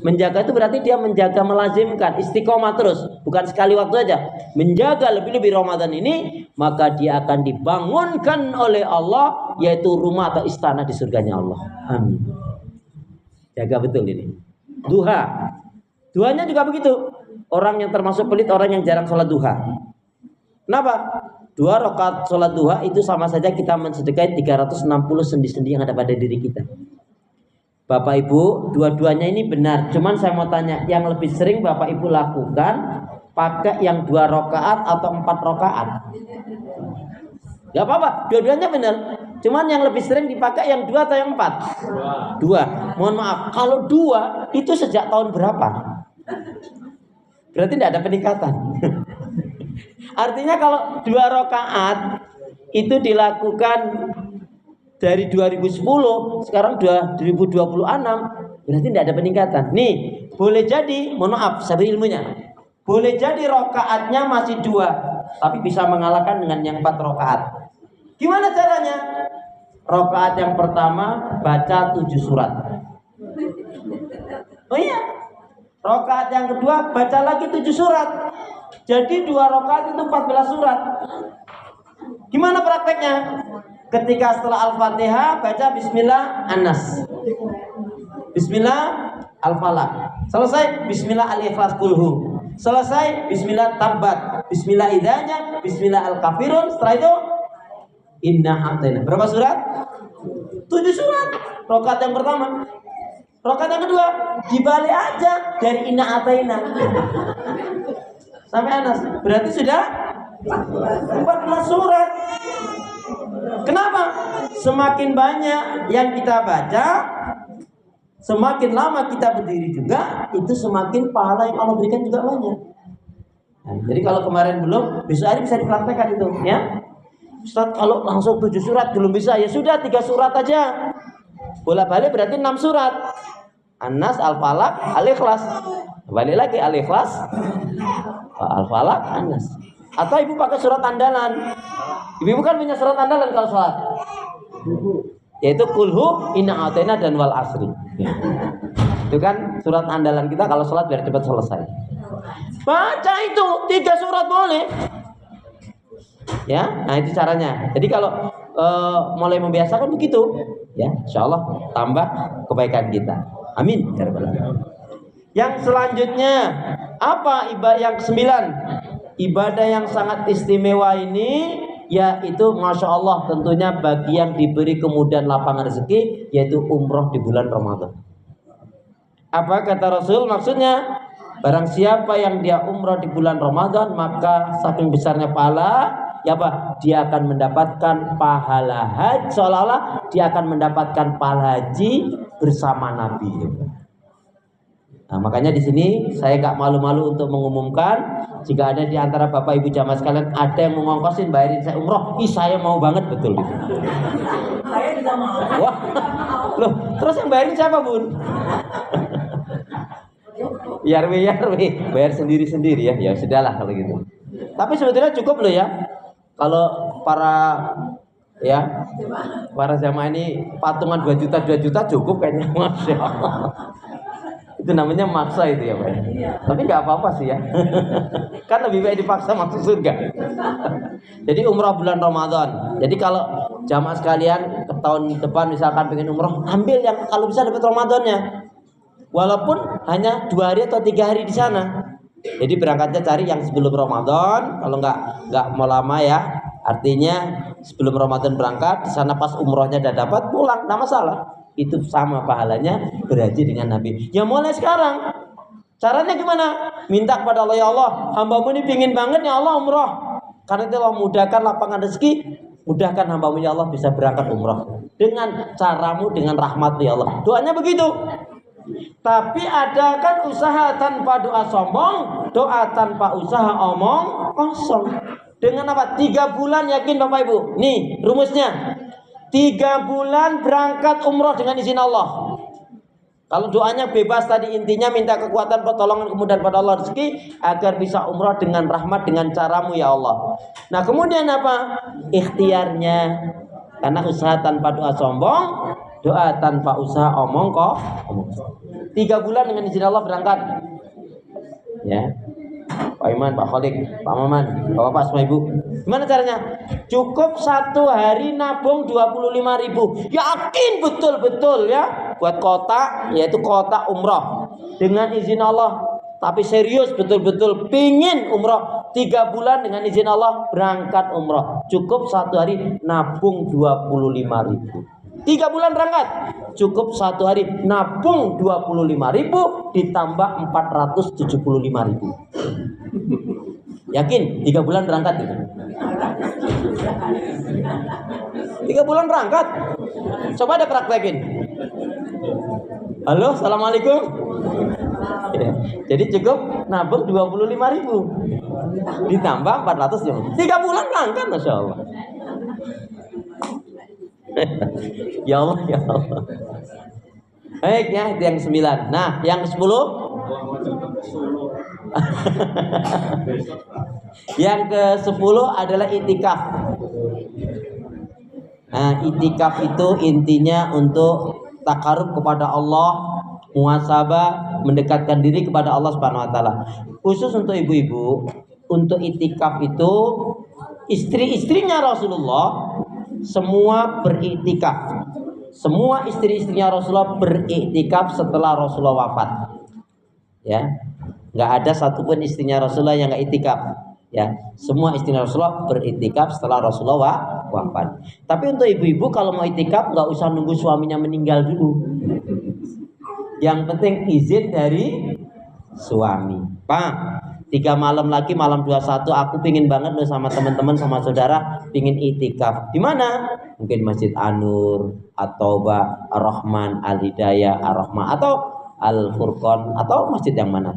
Menjaga itu berarti dia menjaga, melazimkan, istiqomah terus, bukan sekali waktu aja. Menjaga lebih-lebih Ramadan ini, maka dia akan dibangunkan oleh Allah, yaitu rumah atau istana di surganya Allah. Amin. Jaga betul ini. Duhanya juga begitu. orang yang termasuk pelit orang yang jarang sholat duha. Kenapa? 2 rakaat sholat duha itu sama saja kita mensedekahi 360 sendi-sendi yang ada pada diri kita. Bapak Ibu, dua-duanya ini benar. Cuman saya mau tanya, yang lebih sering Bapak Ibu lakukan pakai yang 2 rakaat atau 4 rakaat? Gak apa-apa, dua-duanya benar. Cuman yang lebih sering dipakai yang 2 atau yang 4? 2. Mohon maaf, kalau 2 itu sejak tahun berapa? Berarti tidak ada peningkatan. Artinya kalau 2 rakaat itu dilakukan dari 2010, sekarang 2026, berarti tidak ada peningkatan. Nih, boleh jadi, mohon maaf, sabar ilmunya. Boleh jadi rakaatnya masih 2, tapi bisa mengalahkan dengan yang 4 rakaat. Gimana caranya? Rakaat yang pertama baca 7 surat. Oh iya. Rakaat yang kedua baca lagi 7 surat. Jadi 2 rakaat itu 14 surat. Gimana prakteknya? Ketika setelah Al-Fatihah baca Bismillah An-Nas, Bismillah Al-Falaq, selesai Bismillah Al-Ikhlas Kulhu, selesai Bismillah Tabbat, Bismillah Idanya, Bismillah Al-Kafirun. Setelah itu Inna A'tayna. Berapa surat? 7 surat. Rakaat yang pertama. Rakaat yang kedua dibalik aja dari Inna A'tayna sampai Anas. Berarti sudah 14 surat. Kenapa? Semakin banyak yang kita baca, semakin lama kita berdiri juga, itu semakin pahala yang Allah berikan juga banyak. Nah, jadi kalau kemarin belum, besok hari bisa dipraktekkan itu, ya. Ustaz, kalau langsung 7 surat belum bisa, ya sudah 3 surat aja. Bolak-balik berarti 6 surat. An-Nas, Al-Falaq, Al-Ikhlas. Balik lagi Al-Ikhlas, Al-Falaq, An-Nas. Atau ibu pakai surat andalan. Ibu kan punya surat andalan kalau sholat, yaitu Kulhu, Inna A'tayna dan Wal Asri. Itu kan surat andalan kita kalau sholat biar cepat selesai. Baca itu 3 surat boleh. Ya, nah itu caranya. Jadi kalau mulai membiasakan begitu, ya, insya Allah tambah kebaikan kita. Amin. Yang selanjutnya apa? Ibadah yang ke-9. Ibadah yang sangat istimewa ini, yaitu Masya Allah tentunya bagi yang diberi kemudahan lapangan rezeki, yaitu umroh di bulan Ramadan. Apa kata Rasul? Maksudnya barang siapa yang dia umroh di bulan Ramadan, maka saking besarnya pahala, ya apa? Dia akan mendapatkan pahala haji, seolah-olah dia akan mendapatkan pahala haji bersama Nabi. Nah, makanya di sini saya gak malu-malu untuk mengumumkan, jika ada di antara Bapak Ibu jamaah sekalian ada yang mau ngongkosin bayarin saya umroh, saya mau banget, betul gitu. Saya juga mau. Wah, loh, terus yang bayarin siapa, Bun? Yarwi, bayar sendiri-sendiri ya. Ya sudahlah kalau gitu. Tapi sebetulnya cukup loh ya. Kalau para jamaah ini patungan 2 juta cukup kayaknya, Masya Allah. Itu namanya maksa itu ya Pak. Tapi nggak apa-apa sih ya. Kan lebih baik dipaksa masuk surga. Jadi umrah bulan Ramadan. Jadi kalau jamaah sekalian ke tahun depan misalkan pengen umrah, ambil yang kalau bisa dapat Ramadannya. Walaupun hanya 2 hari atau 3 hari di sana. Jadi berangkatnya cari yang sebelum Ramadan. Kalau nggak mau lama ya. Artinya sebelum Ramadan berangkat, di sana pas umrohnya udah dapat, pulang, nggak masalah. Itu sama pahalanya berhaji dengan Nabi. Ya mulai sekarang. Caranya gimana? Minta kepada Allah, ya Allah, hamba-Mu ini pingin banget ya Allah umroh. Karena itu Allah mudahkan lapangan rezeki, mudahkan hamba-Mu ya Allah bisa berangkat umroh. Dengan caramu, dengan rahmat ya Allah. Doanya begitu. Tapi ada kan usaha tanpa doa sombong, doa tanpa usaha omong kosong. Dengan apa? 3 bulan yakin Bapak Ibu. Nih rumusnya. 3 bulan berangkat umroh dengan izin Allah. Kalau doanya bebas tadi intinya minta kekuatan, pertolongan, kemudahan pada Allah rezeki agar bisa umroh dengan rahmat dengan caramu ya Allah. Nah kemudian apa? Ikhtiarnya. Karena usaha tanpa doa sombong, doa tanpa usaha omong kok. 3 bulan dengan izin Allah berangkat. Ya. Pak Iman, Pak Kholik, Pak Maman, Bapak semua Ibu. Gimana caranya? Cukup 1 hari nabung 25.000. Yakin betul-betul ya buat kota, yaitu kota umroh. Dengan izin Allah tapi serius betul-betul pingin umroh 3 bulan dengan izin Allah berangkat umroh. Cukup 1 hari nabung 25.000. 3 bulan berangkat. Cukup 1 hari nabung 25.000 ditambah 475.000. Yakin 3 bulan berangkat itu? 3 bulan berangkat. Coba deh praktekin. Halo, assalamualaikum. Ya, jadi cukup nabung 25.000 ditambah 400. 3 bulan berangkat, masya Allah. Ya Allah, ya Allah. Baik ya, itu yang 9. Nah, yang 10. Yang ke-10 adalah itikaf. Nah, itikaf itu intinya untuk takarub kepada Allah, muhasabah, mendekatkan diri kepada Allah Subhanahu wa taala. Khusus untuk ibu-ibu, untuk itikaf itu istri-istrinya Rasulullah semua beriktikaf. Semua istri-istrinya Rasulullah beriktikaf setelah Rasulullah wafat. Ya. Enggak ada satupun istrinya Rasulullah yang enggak iktikaf. Ya, semua istri Rasulullah beriktikaf setelah Rasulullah wafat. Tapi untuk ibu-ibu kalau mau iktikaf nggak usah nunggu suaminya meninggal dulu. Yang penting izin dari suami. Pak, 3 malam lagi, malam 21 aku pingin banget loh sama teman-teman sama saudara pingin iktikaf. Di mana? Mungkin Masjid An-Nur atau Ar-Rahman, Al-Hidayah, Ar-Rahmah atau Al-Furqan atau masjid yang mana?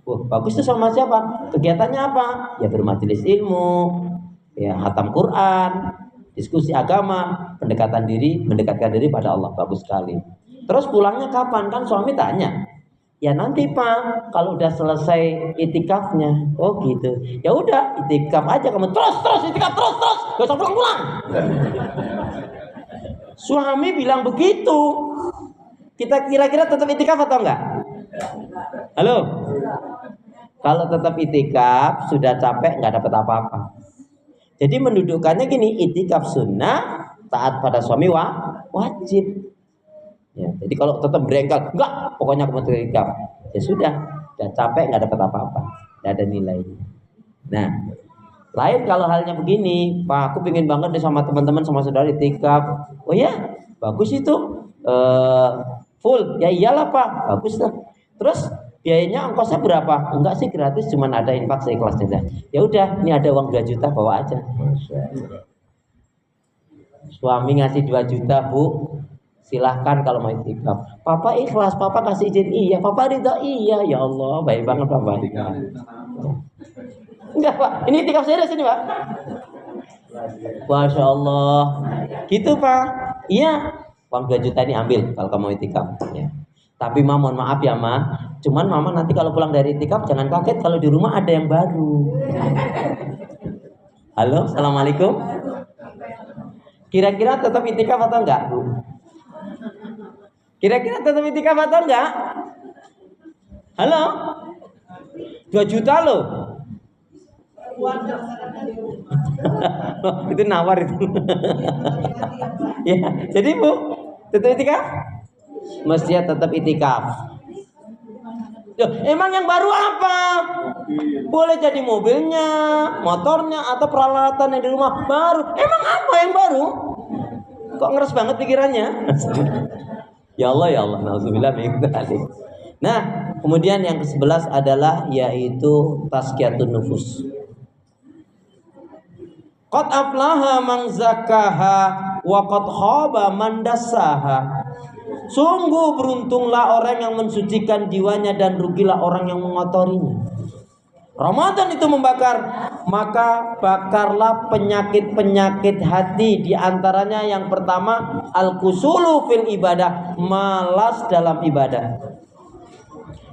Bagus tuh, sama siapa? Kegiatannya apa? Ya bermajelis ilmu, ya khatam Quran, diskusi agama, mendekatkan diri pada Allah. Bagus sekali. Terus pulangnya kapan? Kan suami tanya. Ya nanti Pak, kalau udah selesai itikafnya. Oh gitu. Ya udah, itikaf aja kamu terus itikaf terus. Gak usah pulang. Suami bilang begitu. Kita kira-kira tetap itikaf atau enggak? Halo? Kalau tetap itikaf sudah capek nggak dapat apa-apa. Jadi mendudukkannya gini, itikaf sunnah, taat pada suami wajib. Ya, jadi kalau tetap berengkel, enggak, pokoknya aku mau itikaf. Ya sudah capek nggak dapat apa-apa, nggak ada nilainya. Nah, lain kalau halnya begini, Pak, aku pengen banget deh sama teman-teman sama saudara itikaf. Oh ya, bagus itu, full. Ya iyalah Pak, bagus lah. Terus biayanya ongkosnya berapa? Enggak sih, gratis, cuman ada infak seikhlasnya. Ya udah, ini ada uang 2 juta, bawa aja. Suami ngasih 2 juta, Bu. Silahkan kalau mau itikaf. Papa ikhlas, Papa kasih izin. Iya, Papa ridho. Iya, ya Allah, baik banget Papa. Enggak, Pak. Ini itikaf serius ini, Pak. Masya Allah. Gitu, Pak. Iya. Uang 2 juta ini ambil kalau kamu itikaf. Ya. Tapi Ma, mohon maaf ya Ma, cuman Mama nanti kalau pulang dari itikaf jangan kaget kalau di rumah ada yang baru. Halo, assalamualaikum. Kira-kira tetap itikaf atau enggak, Bu? Kira-kira tetap itikaf atau enggak? Halo? 2 juta loh. Itu nawar itu. Ya, jadi Bu, tetap itikaf? Mestinya tetap itikaf. Emang yang baru apa? Boleh jadi mobilnya, motornya, atau peralatan yang di rumah baru. Emang apa yang baru? Kok ngeres banget pikirannya? Ya Allah, ya Allah. Nauzubillah min dzalik. Nah, kemudian yang ke-11 adalah yaitu tazkiyatun nufus. Qad aflaha man zakkaha wa qad khaba man dassaha. Sungguh beruntunglah orang yang mensucikan jiwanya dan rugilah orang yang mengotorinya. Ramadan itu membakar, maka bakarlah penyakit-penyakit hati. Di antaranya yang pertama, al-kusulu fil ibadah, malas dalam ibadah.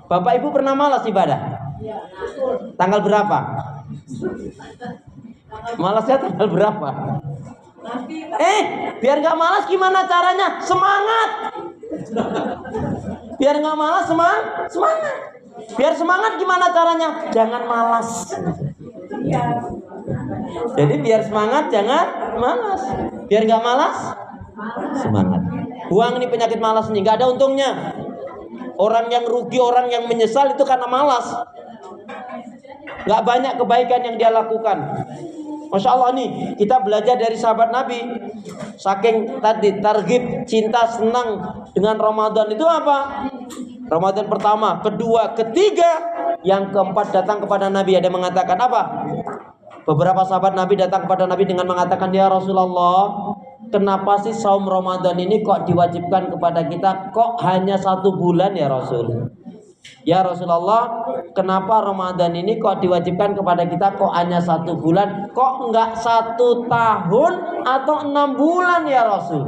Bapak Ibu pernah malas ibadah? Tanggal berapa? Malasnya tanggal berapa? Biar gak malas gimana caranya? Semangat. Biar gak malas semangat. Biar semangat gimana caranya? Jangan malas. Jadi biar semangat jangan malas. Biar gak malas semangat. Buang ini penyakit malas nih, gak ada untungnya. Orang yang rugi, orang yang menyesal itu karena malas. Gak banyak kebaikan yang dia lakukan. Masya Allah nih, kita belajar dari sahabat Nabi. Saking tadi targhib, cinta, senang dengan Ramadan itu apa? Ramadan pertama, kedua, ketiga, yang keempat datang kepada Nabi. Ada mengatakan apa? Beberapa sahabat Nabi datang kepada Nabi dengan mengatakan, ya Rasulullah, kenapa sih saum Ramadan ini kok diwajibkan kepada kita? Kok hanya 1 bulan ya Rasul? Ya Rasulullah, kenapa Ramadan ini kok diwajibkan kepada kita kok hanya 1 bulan? Kok enggak 1 tahun atau 6 bulan ya Rasul?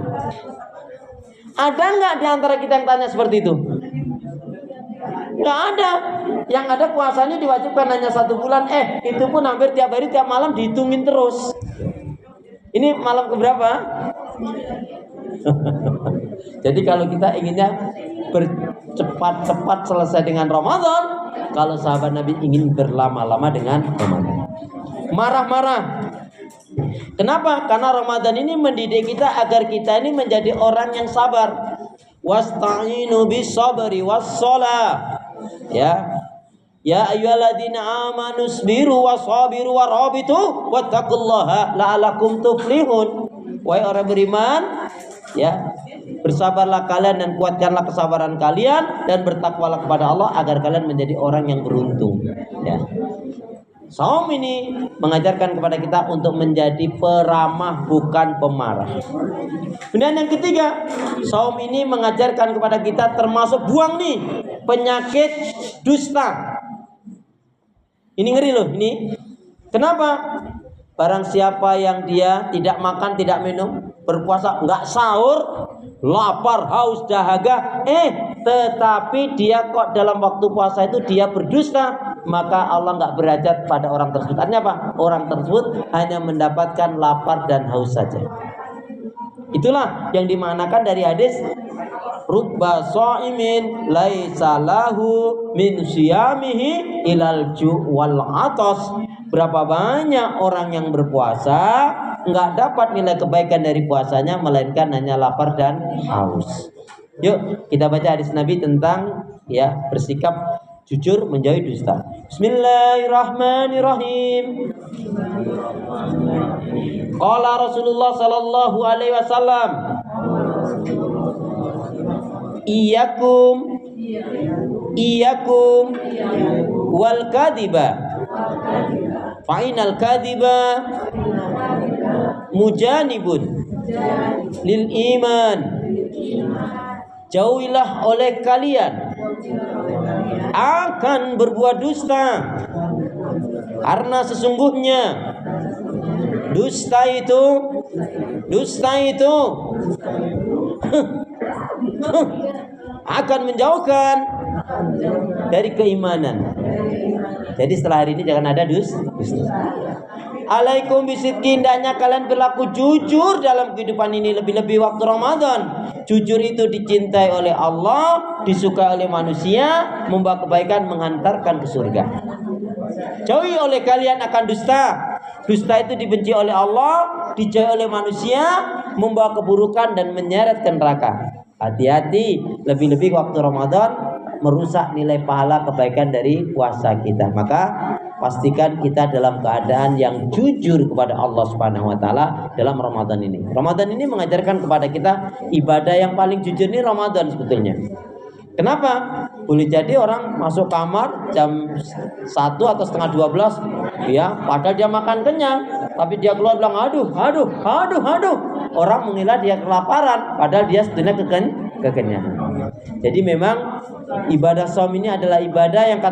Ada enggak di antara kita yang tanya seperti itu? Enggak ada. Yang ada puasanya diwajibkan hanya 1 bulan. Itu pun hampir tiap hari, tiap malam dihitungin terus. Ini malam keberapa? Jadi kalau kita inginnya bercepat-cepat selesai dengan Ramadan, kalau sahabat Nabi ingin berlama-lama dengan Ramadan. Marah-marah. Kenapa? Karena Ramadan ini mendidik kita agar kita ini menjadi orang yang sabar. Wasta'inu bis-sabri was-shalah. Ya ayyuhalladzina amanu isbiru wasabiru warabitu wattaqullaha la'allakum tuflihun. Wahai orang beriman, bersabarlah kalian dan kuatkanlah kesabaran kalian dan bertakwalah kepada Allah agar kalian menjadi orang yang beruntung. Saum ini mengajarkan kepada kita untuk menjadi peramah bukan pemarah. Kemudian yang ketiga, saum ini mengajarkan kepada kita termasuk buang nih penyakit dusta. Ini ngeri loh ini. Kenapa? Barang siapa yang dia tidak makan, tidak minum, berpuasa, enggak sahur, lapar, haus, dahaga, tetapi dia kok dalam waktu puasa itu dia berdusta, maka Allah enggak berhajat pada orang tersebut. Artinya apa? Orang tersebut hanya mendapatkan lapar dan haus saja. Itulah yang dimaknakan dari hadis rubba sha'imin laisa lahu min siyamihi ilal ju' wal atas. Berapa banyak orang yang berpuasa enggak dapat nilai kebaikan dari puasanya melainkan hanya lapar dan haus. Yuk kita baca hadis Nabi tentang bersikap jujur menjauhi dusta. Bismillahirrahmanirrahim. Qala Rasulullah sallallahu alaihi wasallam, Iyakum wal kadhiba fa'inal kadhiba mujanibun lil iman. Jauhilah oleh kalian akan berbuat dusta, karena sesungguhnya dusta itu akan menjauhkan dari keimanan. Jadi setelah hari ini jangan ada dusta. Alaikum bisidqi, hendaknya kalian berlaku jujur dalam kehidupan ini, lebih-lebih waktu Ramadan. Jujur itu dicintai oleh Allah, disukai oleh manusia, membawa kebaikan, menghantarkan ke surga. Jauhi oleh kalian akan dusta. Dusta itu dibenci oleh Allah, dijauhi oleh manusia, membawa keburukan dan menyeret ke neraka. Hati-hati, lebih-lebih waktu Ramadan merusak nilai pahala kebaikan dari puasa kita. Maka pastikan kita dalam keadaan yang jujur kepada Allah Subhanahu wa taala dalam Ramadan ini. Ramadan ini mengajarkan kepada kita ibadah yang paling jujur ini Ramadan sebetulnya. Kenapa? Boleh jadi orang masuk kamar jam 1 atau setengah 12, padahal dia makan kenyang, tapi dia keluar bilang aduh. Orang mengira dia kelaparan, padahal dia sebenarnya kekenyangan. Jadi memang ibadah shaum ini adalah ibadah yang